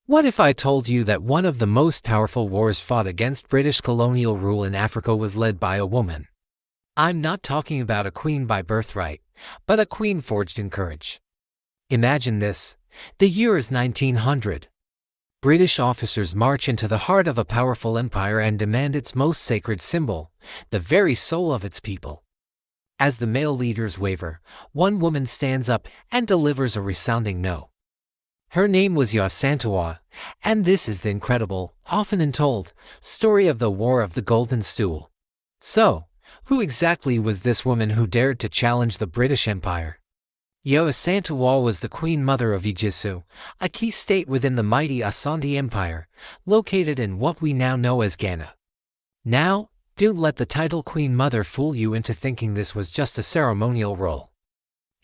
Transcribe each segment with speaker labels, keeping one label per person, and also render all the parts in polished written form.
Speaker 1: What if I told you that one of the most powerful wars fought against British colonial rule in Africa was led by a woman? I'm not talking about a queen by birthright, but a queen forged in courage. Imagine this. The year is 1900. British officers march into the heart of a powerful empire and demand its most sacred symbol, the very soul of its people. As the male leaders waver, one woman stands up and delivers a resounding no. Her name was Yaa Asantewaa, and this is the incredible, often untold, story of the War of the Golden Stool. So, who exactly was this woman who dared to challenge the British Empire? Yaa Asantewaa was the Queen Mother of Ejisu, a key state within the mighty Asante Empire, located in what we now know as Ghana. Now, don't let the title Queen Mother fool you into thinking this was just a ceremonial role.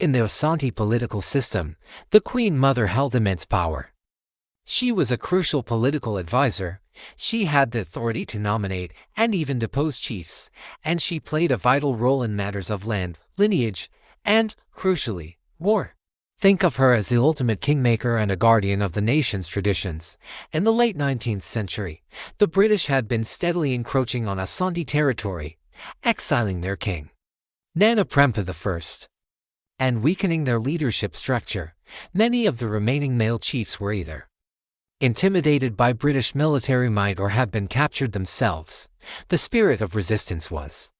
Speaker 1: In the Asante political system, the Queen Mother held immense power. She was a crucial political advisor. She had the authority to nominate and even depose chiefs, and she played a vital role in matters of land, lineage, and, crucially, war. Think of her as the ultimate kingmaker and a guardian of the nation's traditions. In the late 19th century, the British had been steadily encroaching on Asante territory, exiling their king, Nana Prempeh I, and weakening their leadership structure. Many of the remaining male chiefs were either intimidated by British military might or had been captured themselves. The spirit of resistance was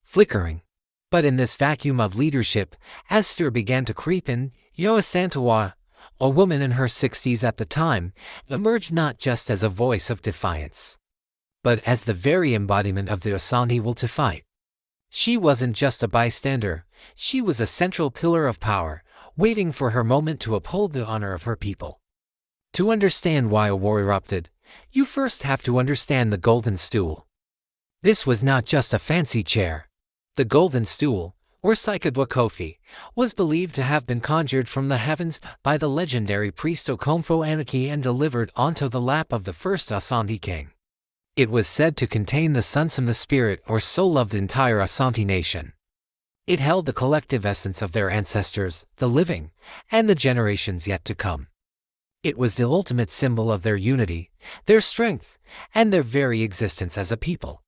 Speaker 1: flickering. But in this vacuum of leadership, as fear began to creep in, Yaa Asantewaa, a woman in her 60s at the time, emerged not just as a voice of defiance, but as the very embodiment of the Asante will to fight. She wasn't just a bystander, she was a central pillar of power, waiting for her moment to uphold the honor of her people. To understand why a war erupted, you first have to understand the Golden Stool. This was not just a fancy chair. The Golden Stool, or Sikadwa Kofi, was believed to have been conjured from the heavens by the legendary priest Okomfo Aniki and delivered onto the lap of the first Asante king. It was said to contain the sunsum, the spirit or soul of the entire Asante nation. It held the collective essence of their ancestors, the living, and the generations yet to come. It was the ultimate symbol of their unity, their strength, and their very existence as a people.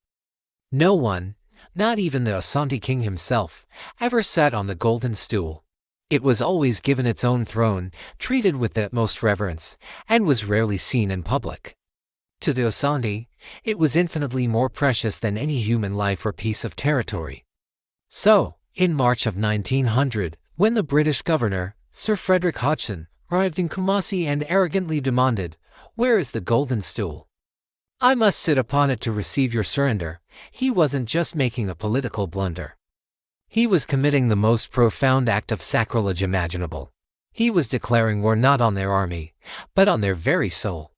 Speaker 1: No one, not even the Asante king himself, ever sat on the Golden Stool. It was always given its own throne, treated with the utmost reverence, and was rarely seen in public. To the Asante, it was infinitely more precious than any human life or piece of territory. So, in March of 1900, when the British governor, Sir Frederick Hodgson, arrived in Kumasi and arrogantly demanded, "Where is the Golden Stool? I must sit upon it to receive your surrender," he wasn't just making a political blunder. He was committing the most profound act of sacrilege imaginable. He was declaring war not on their army, but on their very soul.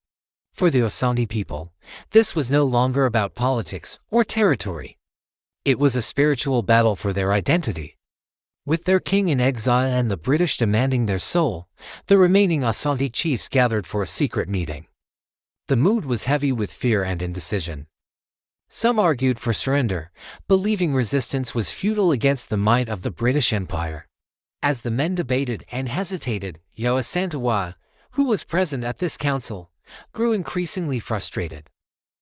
Speaker 1: For the Asante people, this was no longer about politics or territory. It was a spiritual battle for their identity. With their king in exile and the British demanding their soul, the remaining Asante chiefs gathered for a secret meeting. The mood was heavy with fear and indecision. Some argued for surrender, believing resistance was futile against the might of the British Empire. As the men debated and hesitated, Yaa Asantewaa, who was present at this council, grew increasingly frustrated.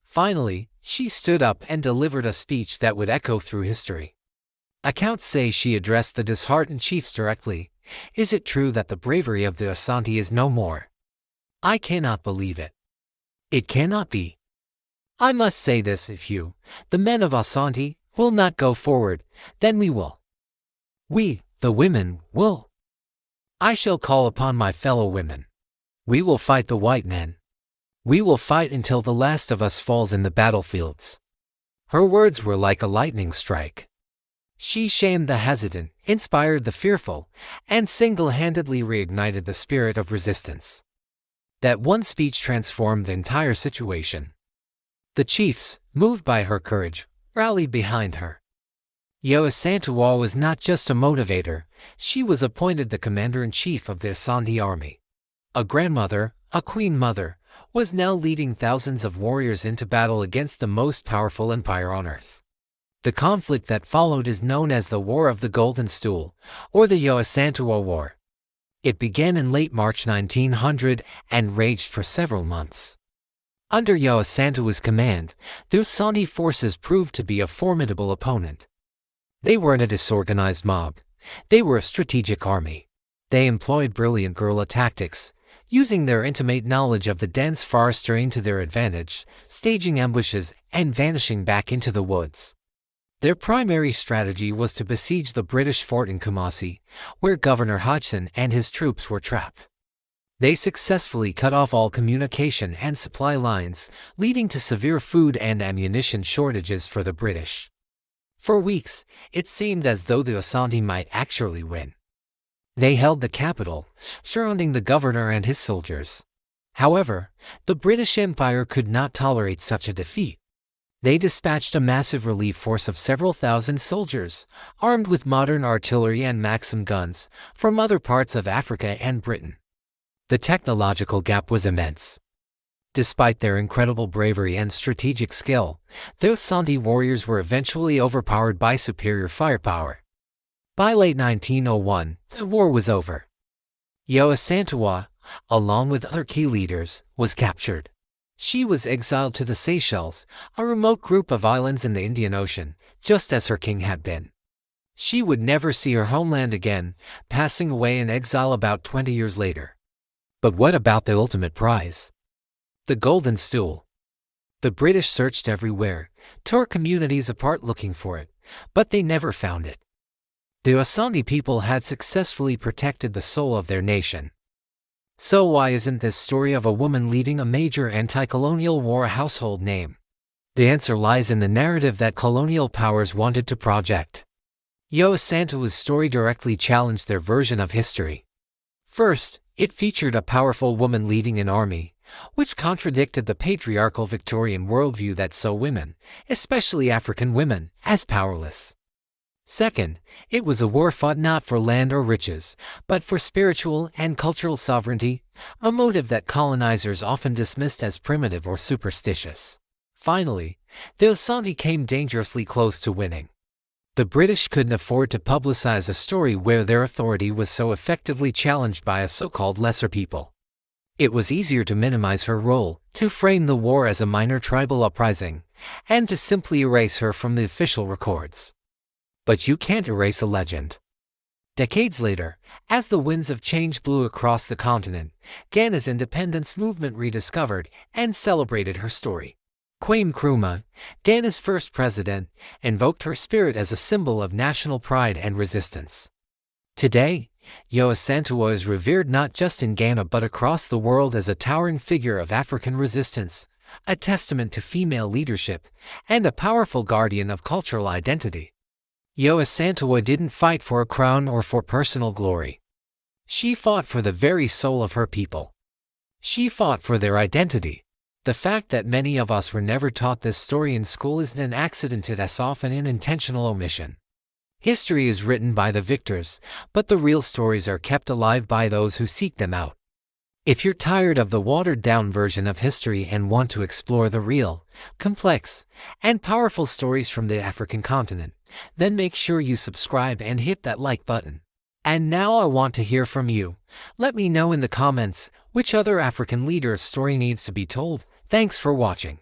Speaker 1: Finally, she stood up and delivered a speech that would echo through history. Accounts say she addressed the disheartened chiefs directly. "Is it true that the bravery of the Asante is no more? I cannot believe it. It cannot be. I must say this: if you, the men of Asante, will not go forward, then we will. We, the women, will. I shall call upon my fellow women. We will fight the white men. We will fight until the last of us falls in the battlefields." Her words were like a lightning strike. She shamed the hesitant, inspired the fearful, and single-handedly reignited the spirit of resistance. That one speech transformed the entire situation. The chiefs, moved by her courage, rallied behind her. Yaa Asantewaa was not just a motivator, she was appointed the commander-in-chief of the Asante army. A grandmother, a queen mother, was now leading thousands of warriors into battle against the most powerful empire on earth. The conflict that followed is known as the War of the Golden Stool, or the Yaa Asantewaa War. It began in late March 1900 and raged for several months. Under Yaa Asantewa's command, the Asante forces proved to be a formidable opponent. They weren't a disorganized mob. They were a strategic army. They employed brilliant guerrilla tactics, using their intimate knowledge of the dense forest terrain to their advantage, staging ambushes and vanishing back into the woods. Their primary strategy was to besiege the British fort in Kumasi, where Governor Hodgson and his troops were trapped. They successfully cut off all communication and supply lines, leading to severe food and ammunition shortages for the British. For weeks, it seemed as though the Asante might actually win. They held the capital, surrounding the governor and his soldiers. However, the British Empire could not tolerate such a defeat. They dispatched a massive relief force of several thousand soldiers, armed with modern artillery and Maxim guns, from other parts of Africa and Britain. The technological gap was immense. Despite their incredible bravery and strategic skill, the Asante warriors were eventually overpowered by superior firepower. By late 1901, the war was over. Yaa Asantewaa, along with other key leaders, was captured. She was exiled to the Seychelles, a remote group of islands in the Indian Ocean, just as her king had been. She would never see her homeland again, passing away in exile about 20 years later. But what about the ultimate prize? The Golden Stool. The British searched everywhere, tore communities apart looking for it, but they never found it. The Asante people had successfully protected the soul of their nation. So why isn't this story of a woman leading a major anti-colonial war a household name? The answer lies in the narrative that colonial powers wanted to project. Yaa Asantewa's story directly challenged their version of history. First, it featured a powerful woman leading an army, which contradicted the patriarchal Victorian worldview that saw women, especially African women, as powerless. Second, it was a war fought not for land or riches, but for spiritual and cultural sovereignty, a motive that colonizers often dismissed as primitive or superstitious. Finally, the Asante came dangerously close to winning. The British couldn't afford to publicize a story where their authority was so effectively challenged by a so-called lesser people. It was easier to minimize her role, to frame the war as a minor tribal uprising, and to simply erase her from the official records. But you can't erase a legend. Decades later, as the winds of change blew across the continent, Ghana's independence movement rediscovered and celebrated her story. Queen Nkrumah, Ghana's first president, invoked her spirit as a symbol of national pride and resistance. Today, Yaa Asantewaa is revered not just in Ghana but across the world as a towering figure of African resistance, a testament to female leadership, and a powerful guardian of cultural identity. Yaa Asantewaa didn't fight for a crown or for personal glory. She fought for the very soul of her people. She fought for their identity. The fact that many of us were never taught this story in school isn't an accident, it's often an intentional omission. History is written by the victors, but the real stories are kept alive by those who seek them out. If you're tired of the watered-down version of history and want to explore the real, complex, and powerful stories from the African continent, then make sure you subscribe and hit that like button. And now I want to hear from you. Let me know in the comments which other African leader's story needs to be told. Thanks for watching.